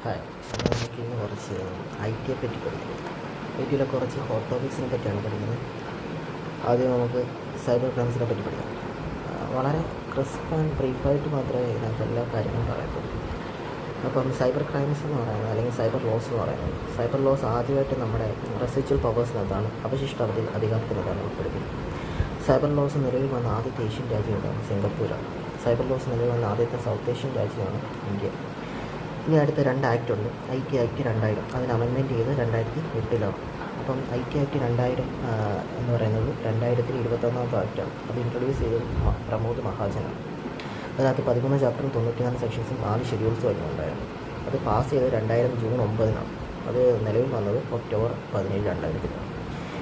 Hi, അപ്പോൾ നമുക്ക് ഇന്ന് കുറച്ച് ഐ.ടിയെ പറ്റി പഠിക്കും. ഐ.ടിയിലെ കുറച്ച് ഹോട്ട് ടോപ്പിക്സിനെ പറ്റിയാണ് പഠിക്കുന്നത്. ആദ്യം നമുക്ക് സൈബർ ക്രൈംസിനെ പറ്റി പഠിക്കാം. വളരെ ക്രിസ്പ് ആൻഡ് ബ്രീഫായിട്ട് മാത്രമേ ഇതിനകത്ത് എല്ലാ കാര്യങ്ങളും പറയത്തുള്ളൂ. അപ്പം സൈബർ ക്രൈംസ് എന്ന് പറയുന്നത് അല്ലെങ്കിൽ സൈബർ ലോസ് എന്ന് പറയുന്നത്, സൈബർ ലോസ് ആദ്യമായിട്ട് നമ്മുടെ റെസിജ്വൽ പവേഴ്സിനകത്താണ് അവശിഷ്ട അധികാരത്തിനകത്താണ് ഉൾപ്പെടുത്തിയത്. സൈബർ ലോസ് നിലവിൽ വന്ന ആദ്യത്തെ ഏഷ്യൻ രാജ്യമാണ് സിംഗപ്പൂരാണ്. സൈബർ ലോസ് നിലവിൽ വന്ന ആദ്യത്തെ സൗത്ത് ഏഷ്യൻ രാജ്യമാണ് ഇന്ത്യ. ഇനി അടുത്ത 2 ആക്ട് ഉണ്ട്. ഐ.ടി ആക്ട് 2000, അതിന് അമെൻമെൻറ്റ് ചെയ്ത് 2008 അപ്പം ഐ.ടി ആക്ട് 2000 എന്ന് പറയുന്നത് 2021 ആക്റ്റാണ്. അത് ഇൻട്രൊഡ്യൂസ് ചെയ്തത് പ്രമോദ് മഹാജനാണ്. അതിനകത്ത് 13 ചാപ്റ്ററും 94 സെക്ഷൻസും 4 ഷെഡ്യൂൾസും ആയിരുന്നു ഉണ്ടായിരുന്നു. അത് പാസ് ചെയ്തത് 2000 ജൂൺ 9 അത് നിലവിൽ വന്നത് ഒക്ടോബർ 17, 2000.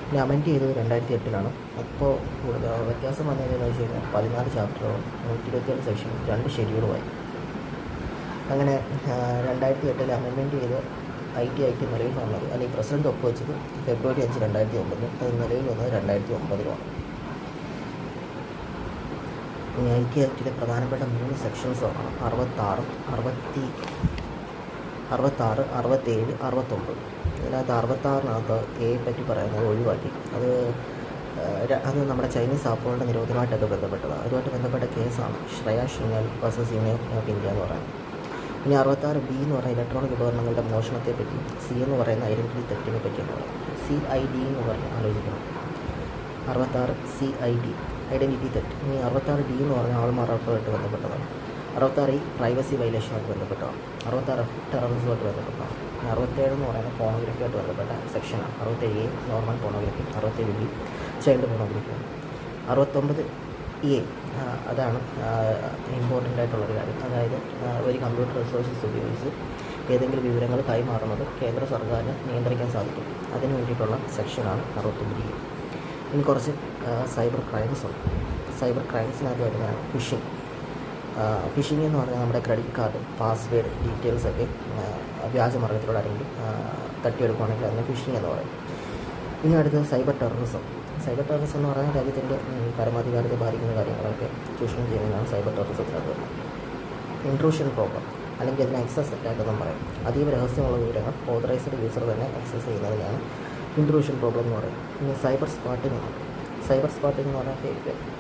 ഇനി അമെൻഡ് ചെയ്തത് 2008 അപ്പോൾ വ്യത്യാസം വന്നതെന്ന് വെച്ച് കഴിഞ്ഞാൽ 14 ചാപ്റ്ററും 127 സെക്ഷനും 2 ഷെഡ്യൂളുമായി. അങ്ങനെ 2008 അമെൻമെൻറ്റ് ചെയ്ത് ഐ.ടി ആക്ട് നിലവിൽ വന്നത്, അല്ലെങ്കിൽ പ്രസിഡന്റ് ഒപ്പുവെച്ചത് ഫെബ്രുവരി 5, 2009. അത് നിലവിൽ വന്നത് 2009. ഇനി ഐ.ടി ആക്ടിലെ പ്രധാനപ്പെട്ട 3 സെക്ഷൻസാണ് 66, 67, 69. ഇതിനകത്ത് 66-നകത്ത് എയെ പറ്റി പറയുന്നത് ഒഴിവാക്കി. അത് നമ്മുടെ ചൈനീസ് ആപ്പുകളുടെ നിരോധനമായിട്ടൊക്കെ ബന്ധപ്പെട്ടതാണ്. അതുമായിട്ട് ബന്ധപ്പെട്ട കേസാണ് Shreya Singhal versus Union of India എന്ന് പറയുന്നത്. ഇനി 66B എന്ന് പറയുന്ന ഇലക്ട്രോണിക് ഉപകരണങ്ങളുടെ മോഷണത്തെ പറ്റി, സി എന്ന് പറയുന്ന ഐഡൻറ്റിറ്റി തെറ്റിനെ പറ്റിയാണ് പറയുന്നത്. CID എന്ന് പറഞ്ഞ് ആലോചിക്കണം. 66 CID ഐഡൻറ്റിറ്റി തെറ്റ്. ഇനി 66D എന്ന് പറഞ്ഞ ആൾമാറാട്ടമായിട്ട് ബന്ധപ്പെട്ടതാണ്. 66E പ്രൈവസി വയലേഷനുമായിട്ട് ബന്ധപ്പെട്ടതാണ്. 66F ടെററിസവുമായിട്ട് ബന്ധപ്പെട്ടതാണ്. 67 എന്ന് പറയുന്ന പോണോഗ്രഫിയായിട്ട് ബന്ധപ്പെട്ട സെക്ഷനാണ്. 67A normal pornography, 67B child പോണോഗ്രഫിയാണ്. 69A അതാണ് ഇമ്പോർട്ടൻ്റ് ആയിട്ടുള്ളൊരു കാര്യം. അതായത് ഒരു കമ്പ്യൂട്ടർ റിസോഴ്സസ് ഉപയോഗിച്ച് ഏതെങ്കിലും വിവരങ്ങൾ കൈമാറുന്നത് കേന്ദ്ര സർക്കാരിന് നിയന്ത്രിക്കാൻ സാധിക്കും. അതിന് വേണ്ടിയിട്ടുള്ള സെക്ഷനാണ് 69A. ഇനി കുറച്ച് സൈബർ ക്രൈംസ് ഉണ്ട്. സൈബർ ക്രൈംസിനകത്ത് വരുന്നതാണ് ഫിഷിംഗ്. ഫിഷിംഗ് എന്ന് പറഞ്ഞാൽ നമ്മുടെ ക്രെഡിറ്റ് കാർഡ്, പാസ്വേഡ് ഡീറ്റെയിൽസൊക്കെ വ്യാജമാർഗത്തിലൂടെ ആരെങ്കിലും തട്ടിയെടുക്കുകയാണെങ്കിൽ അതിനെ ഫിഷിംഗ് എന്ന് പറയും. ഇനി അടുത്തത് സൈബർ ടെററിസം. സൈബർ ടെററിസം എന്ന് പറഞ്ഞാൽ രാജ്യത്തിൻ്റെ പരമാധികാരത്തെ ബാധിക്കുന്ന കാര്യങ്ങളൊക്കെ ചൂഷണം ചെയ്യുന്നതാണ് സൈബർ ടെററിസത്തിനകത്ത് വരുന്നത്. ഇൻട്രൂഷൻ പ്രോബ്ലം, അല്ലെങ്കിൽ അതിനെ എക്സസ് അറ്റാക്ക് എന്നും പറയും. അതീവ രഹസ്യമുള്ള വിവരങ്ങൾ ഓതറൈസ്ഡ് യൂസർ തന്നെ ആക്സസ് ചെയ്യുന്നതിനാണ് ഇൻട്രൂഷൻ പ്രോബ്ലം എന്ന് പറയും. ഇനി സൈബർ സ്ക്വാട്ടിംഗ് ആണ്. സൈബർ സ്ക്വാട്ടിംഗ് എന്ന് പറഞ്ഞാൽ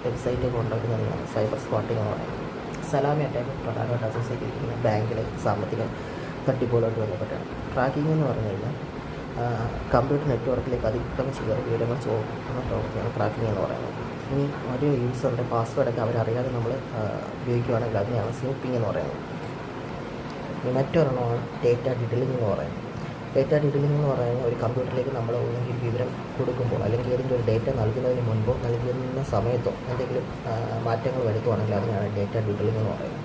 വെബ്സൈറ്റൊക്കെ ഉണ്ടാക്കുന്നതിനാണ് സൈബർ സ്ക്വാട്ടിംഗ് എന്ന് പറയുന്നത്. സലാമി അറ്റാക്ക് പ്രധാനമായിട്ട് അസോസിയേറ്റ് ചെയ്തിരിക്കുന്ന ബാങ്കിലെ സാമ്പത്തിക തട്ടിപ്പുകളായിട്ട് ബന്ധപ്പെട്ടാണ്. ട്രാക്കിംഗ് എന്ന് പറഞ്ഞു കഴിഞ്ഞാൽ കമ്പ്യൂട്ടർ നെറ്റ്വർക്കിലേക്ക് അതിക്രമിച്ച് കയറി വിവരങ്ങൾ ചോദിക്കുന്ന പ്രവൃത്തിയാണ് ട്രാക്കിംഗ് എന്ന് പറയുന്നത്. ഇനി ഒരു യൂസറിൻ്റെ പാസ്വേഡൊക്കെ അവരറിയാതെ നമ്മൾ ഉപയോഗിക്കുകയാണെങ്കിൽ അതിനെയാണ് സ്നൂപ്പിംഗ് എന്ന് പറയുന്നത്. ഇനി മറ്റൊരെണ്ണമാണ് ഡേറ്റ ഡിഡലിംഗ് എന്ന് പറയുന്നത്. ഡേറ്റ ഡിഡലിംഗ് എന്ന് പറയുന്നത് ഒരു കമ്പ്യൂട്ടറിലേക്ക് നമ്മൾ ഒന്നെങ്കിൽ വിവരം കൊടുക്കുമ്പോൾ അല്ലെങ്കിൽ ഏതെങ്കിലും ഒരു ഡേറ്റ നൽകുന്നതിന് മുൻപോ നൽകുന്ന സമയത്തോ എന്തെങ്കിലും മാറ്റങ്ങൾ വരുത്തുകയാണെങ്കിൽ അതിനാണ് ഡേറ്റ ഡിഡലിംഗ് എന്ന് പറയുന്നത്.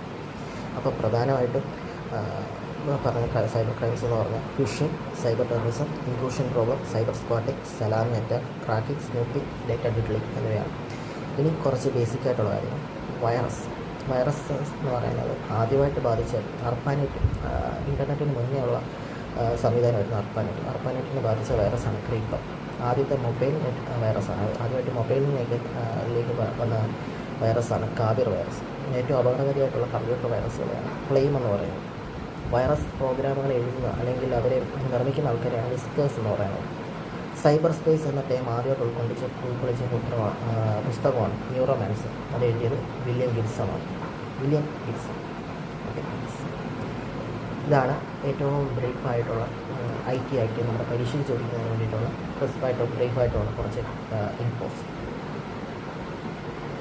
അപ്പോൾ പ്രധാനമായിട്ടും പറഞ്ഞ സൈബർ ക്രൈംസ് എന്ന് പറഞ്ഞാൽ phishing, cyber terrorism, intrusion problem, cyber squatting, salami attack, tracking, snooping, data diddling എന്നിവയാണ്. ഇനി കുറച്ച് ബേസിക് ആയിട്ടുള്ള കാര്യങ്ങൾ. വൈറസ് എന്ന് പറയുന്നത് ആദ്യമായിട്ട് ബാധിച്ച അർപ്പാനെറ്റ്, ഇൻ്റർനെറ്റിന് മുന്നേ ഉള്ള സംവിധാനമായിരുന്നു അർപ്പാനെറ്റിനെ ബാധിച്ച വൈറസാണ് ക്രീപ്പർ. ആദ്യത്തെ മൊബൈൽ നെറ്റ് വൈറസാണ്. ആദ്യമായിട്ട് മൊബൈലിലേക്ക് വന്ന വൈറസാണ് കാബിർ വൈറസ്. ഏറ്റവും അപകടകാരിയായിട്ടുള്ള കമ്പ്യൂട്ടർ വൈറസുകളാണ് ഫ്ലെയിം എന്ന് പറയുന്നത്. വൈറസ് പ്രോഗ്രാമുകൾ എഴുതുന്ന അല്ലെങ്കിൽ അവരെ നിർമ്മിക്കുന്ന ആൾക്കാരെയാണ് വിസ്കേഴ്സ് എന്ന് പറയുന്നത്. സൈബർ സ്പേസ് എന്ന ടൈം ആദ്യമായിട്ട് ഉൾക്കൊള്ളിച്ച പുസ്തകമാണ് ന്യൂറോമാൻസ്. അത് എഴുതിയത് വില്യം ഗിബ്സൺ. ഇതാണ് ഏറ്റവും ബ്രീഫായിട്ടുള്ള ഐ.ടി ആക്ട് നമ്മുടെ പരീക്ഷയിൽ ചോദിക്കുന്നതിന് വേണ്ടിയിട്ടുള്ള ക്രിസ്പായിട്ടുള്ള ബ്രീഫായിട്ടുള്ള കുറച്ച് ഇൻഫോസ്.